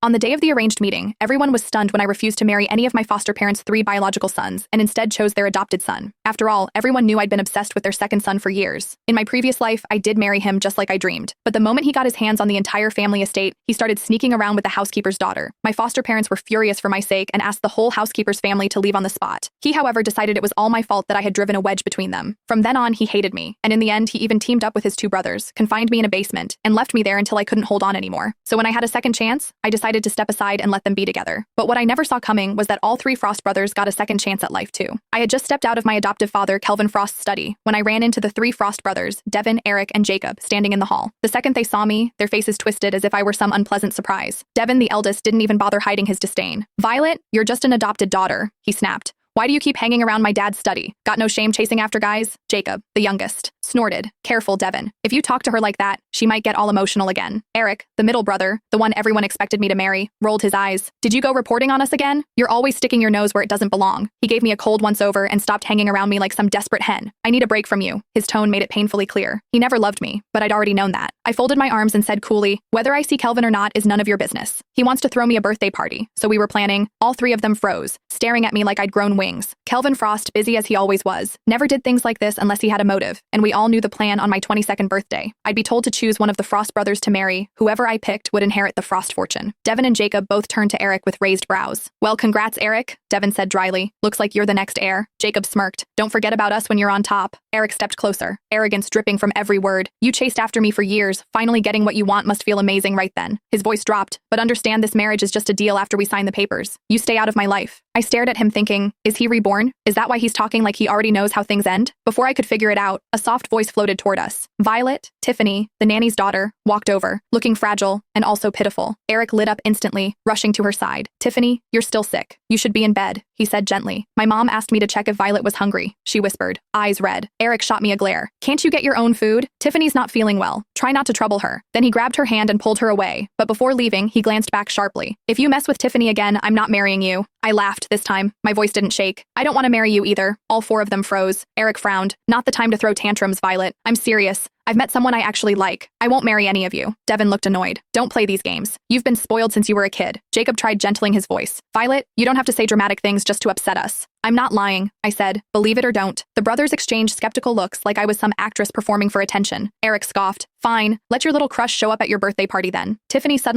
On the day of the arranged meeting, everyone was stunned when I refused to marry any of my foster parents' 3 biological sons and instead chose their adopted son. After all, everyone knew I'd been obsessed with their second son for years. In my previous life, I did marry him just like I dreamed. But the moment he got his hands on the entire family estate, he started sneaking around with the housekeeper's daughter. My foster parents were furious for my sake and asked the whole housekeeper's family to leave on the spot. He, however, decided it was all my fault that I had driven a wedge between them. From then on, he hated me, and in the end, he even teamed up with his 2 brothers, confined me in a basement, and left me there until I couldn't hold on anymore. So when I had a second chance, I decided to step aside and let them be together. But what I never saw coming was that all 3 Frost brothers got a second chance at life too. I had just stepped out of my adoptive father, Kelvin Frost's study, when I ran into the 3 Frost brothers, Devin, Eric, and Jacob, standing in the hall. The second they saw me, their faces twisted as if I were some unpleasant surprise. Devin, the eldest, didn't even bother hiding his disdain. "Violet, you're just an adopted daughter," he snapped. "Why do you keep hanging around my dad's study? Got no shame chasing after guys?" Jacob, the youngest, snorted. "Careful, Devin. If you talk to her like that, she might get all emotional again." Eric, the middle brother, the one everyone expected me to marry, rolled his eyes. "Did you go reporting on us again? You're always sticking your nose where it doesn't belong." He gave me a cold once-over and stopped hanging around me like some desperate hen. "I need a break from you." His tone made it painfully clear. He never loved me, but I'd already known that. I folded my arms and said coolly, "Whether I see Kelvin or not is none of your business. He wants to throw me a birthday party, so we were planning." All 3 of them froze, staring at me like I'd grown wings. Kelvin Frost, busy as he always was, never did things like this unless he had a motive, and we all knew the plan on my 22nd birthday. I'd be told to choose one of the Frost brothers to marry. Whoever I picked would inherit the Frost fortune. Devin and Jacob both turned to Eric with raised brows. "Well, congrats, Eric," Devin said dryly. "Looks like you're the next heir." Jacob smirked. "Don't forget about us when you're on top." Eric stepped closer, arrogance dripping from every word. "You chased after me for years. Finally getting what you want must feel amazing right then." His voice dropped. "But understand this marriage is just a deal after we sign the papers. You stay out of my life." I stared at him thinking, is he reborn? Is that why he's talking like he already knows how things end? Before I could figure it out, a soft voice floated toward us. Violet, Tiffany, the nanny's daughter, walked over, looking fragile and also pitiful. Eric lit up instantly, rushing to her side. "Tiffany, you're still sick. You should be in bed," he said gently. "My mom asked me to check if Violet was hungry," she whispered, eyes red. Eric shot me a glare. "Can't you get your own food? Tiffany's not feeling well. Try not to trouble her." Then he grabbed her hand and pulled her away, but before leaving, he glanced back sharply. "If you mess with Tiffany again, I'm not marrying you." I laughed this time. My voice didn't shake. "I don't want to marry you either." All 4 of them froze. Eric frowned. "Not the time to throw tantrums, Violet. I'm serious. I've met someone I actually like. I won't marry any of you." Devin looked annoyed. "Don't play these games. You've been spoiled since you were a kid." Jacob tried gentling his voice. "Violet, you don't have to say dramatic things just to upset us." "I'm not lying," I said. "Believe it or don't." The brothers exchanged skeptical looks like I was some actress performing for attention. Eric scoffed. "Fine, let your little crush show up at your birthday party then." Tiffany suddenly